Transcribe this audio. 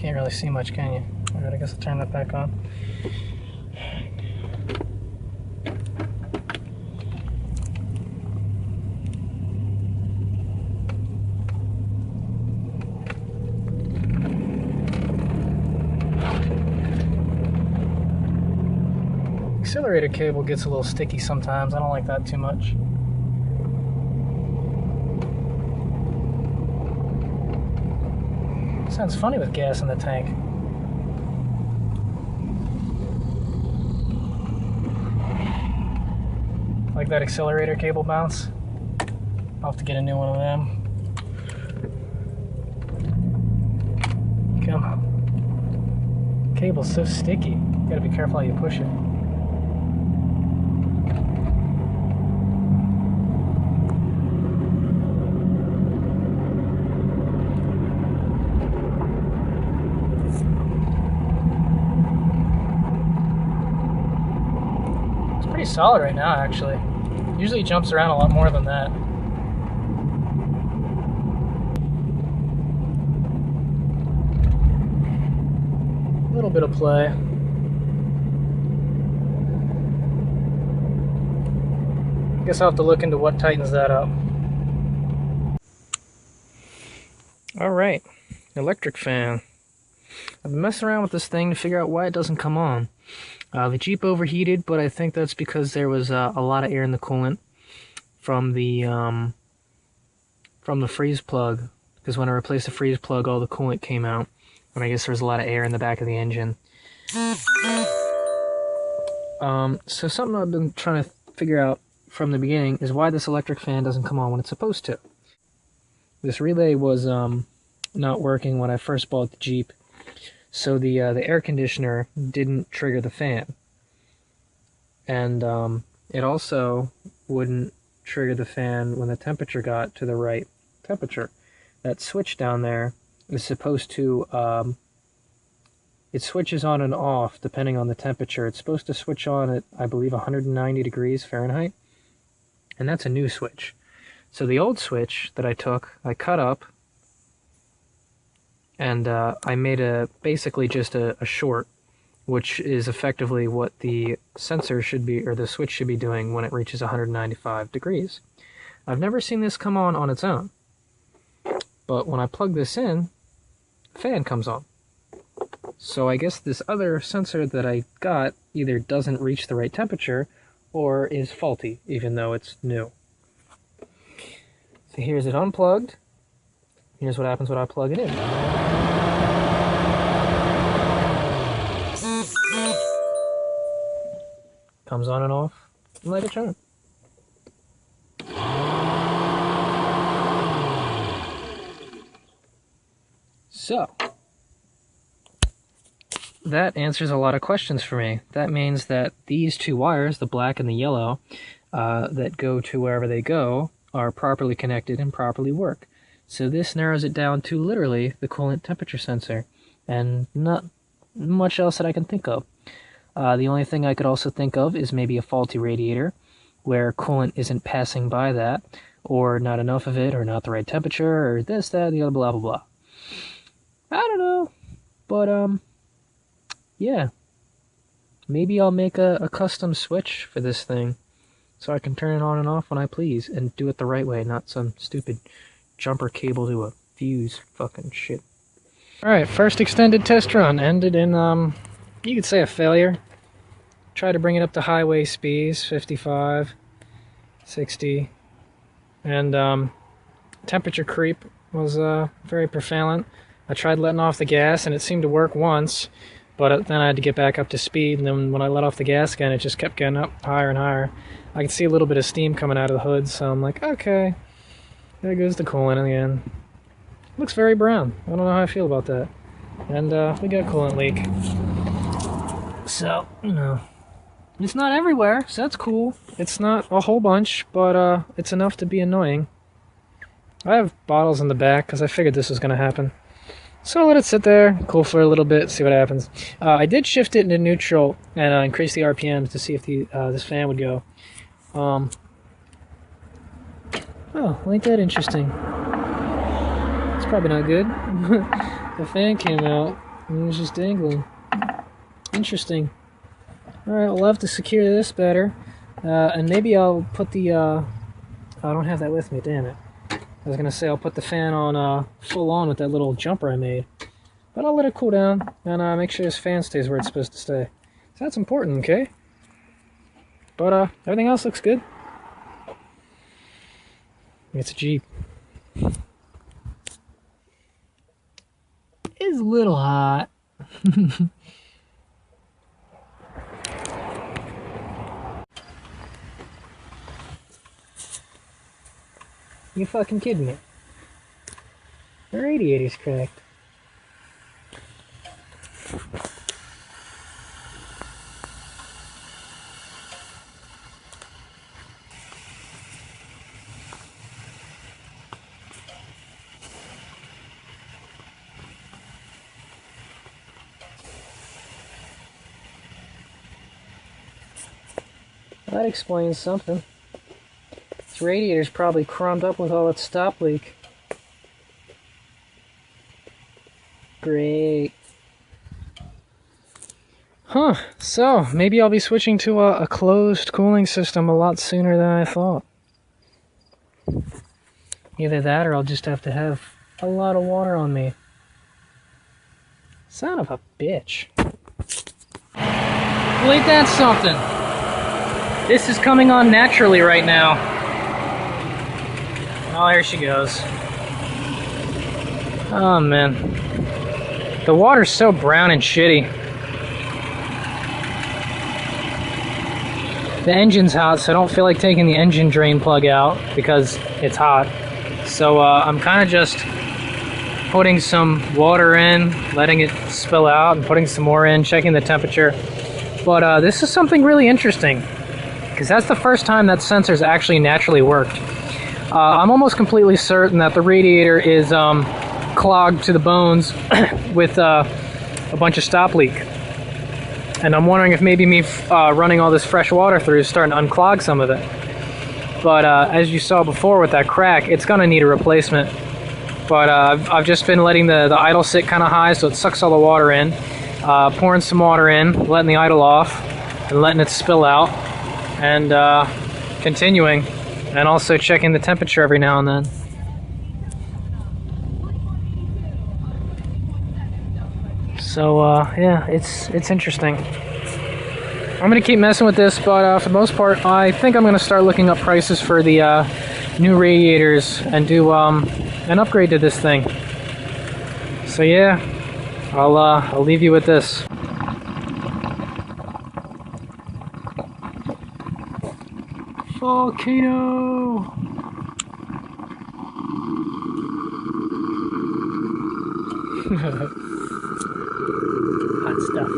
Can't really see much, can you? Alright, I guess I'll turn that back on. Accelerator cable gets a little sticky sometimes. I don't like that too much. Sounds funny with gas in the tank. Like that accelerator cable bounce. I'll have to get a new one of them. Come on. Cable's so sticky. You gotta be careful how you push it. Pretty solid right now, actually. Usually jumps around a lot more than that. A little bit of play. Guess I'll have to look into what tightens that up. Alright, electric fan. I've been messing around with this thing to figure out why it doesn't come on. The Jeep overheated, but I think that's because there was a lot of air in the coolant from the freeze plug. Because when I replaced the freeze plug, all the coolant came out, and I guess there was a lot of air in the back of the engine. So something I've been trying to figure out from the beginning is why this electric fan doesn't come on when it's supposed to. This relay was not working when I first bought the Jeep. So the air conditioner didn't trigger the fan, and it also wouldn't trigger the fan when the temperature got to the right temperature. That switch down there is supposed to, it switches on and off depending on the temperature. It's supposed to switch on at, I believe, 190 degrees Fahrenheit, and that's a new switch. So the old switch that I took, I cut up, and I made basically just a short, which is effectively what the sensor should be, or the switch should be doing when it reaches 195 degrees. I've never seen this come on its own, but when I plug this in, the fan comes on. So I guess this other sensor that I got either doesn't reach the right temperature or is faulty, even though it's new. So here's it unplugged. Here's what happens when I plug it in. Comes on and off like a charm. So, that answers a lot of questions for me. That means that these two wires, the black and the yellow, that go to wherever they go, are properly connected and properly work. So this narrows it down to literally the coolant temperature sensor, and not much else that I can think of. The only thing I could also think of is maybe a faulty radiator, where coolant isn't passing by that, or not enough of it, or not the right temperature, or this, that, the other, blah, blah, blah. I don't know, but, yeah. Maybe I'll make a custom switch for this thing, so I can turn it on and off when I please, and do it the right way, not some stupid jumper cable to a fuse fucking shit. Alright, first extended test run ended in, you could say a failure. Tried to bring it up to highway speeds, 55, 60, and temperature creep was very prevalent. I tried letting off the gas and it seemed to work once, but then I had to get back up to speed, and then when I let off the gas again, it just kept getting up higher and higher. I could see a little bit of steam coming out of the hood, so I'm like, okay, there goes the coolant again. Looks very brown. I don't know how I feel about that. And we got a coolant leak. So, you know, it's not everywhere, so that's cool. It's not a whole bunch, but it's enough to be annoying. I have bottles in the back because I figured this was going to happen. So I'll let it sit there, cool for a little bit, see what happens. I did shift it into neutral and increase the RPMs to see if this fan would go. Oh, ain't that interesting? It's probably not good. The fan came out, And it was just dangling. Interesting. Alright, we'll have to secure this better. And maybe I'll put the... I don't have that with me, damn it. I was going to say I'll put the fan on full on with that little jumper I made. But I'll let it cool down and make sure this fan stays where it's supposed to stay. So that's important, okay? But everything else looks good. It's a Jeep. It's a little hot. You fucking kidding me? The radiator's cracked. That explains something. This radiator's probably crumbed up with all its stop leak. Great. Huh, so maybe I'll be switching to a closed cooling system a lot sooner than I thought. Either that or I'll just have to have a lot of water on me. Son of a bitch. Well, ain't that something? This is coming on naturally right now. Oh, here she goes. Oh, man. The water's so brown and shitty. The engine's hot, so I don't feel like taking the engine drain plug out because it's hot. So I'm kind of just putting some water in, letting it spill out, and putting some more in, checking the temperature. But this is something really interesting, because that's the first time that sensor's actually naturally worked. I'm almost completely certain that the radiator is clogged to the bones with a bunch of stop leak. And I'm wondering if maybe me running all this fresh water through is starting to unclog some of it. But as you saw before with that crack, it's going to need a replacement. But I've just been letting the idle sit kind of high so it sucks all the water in. Pouring some water in, letting the idle off, and letting it spill out. And continuing. And also checking the temperature every now and then. So yeah, it's interesting. I'm gonna keep messing with this, but for the most part, I think I'm gonna start looking up prices for the new radiators and do an upgrade to this thing. So yeah, I'll leave you with this. Volcano! Hot stuff.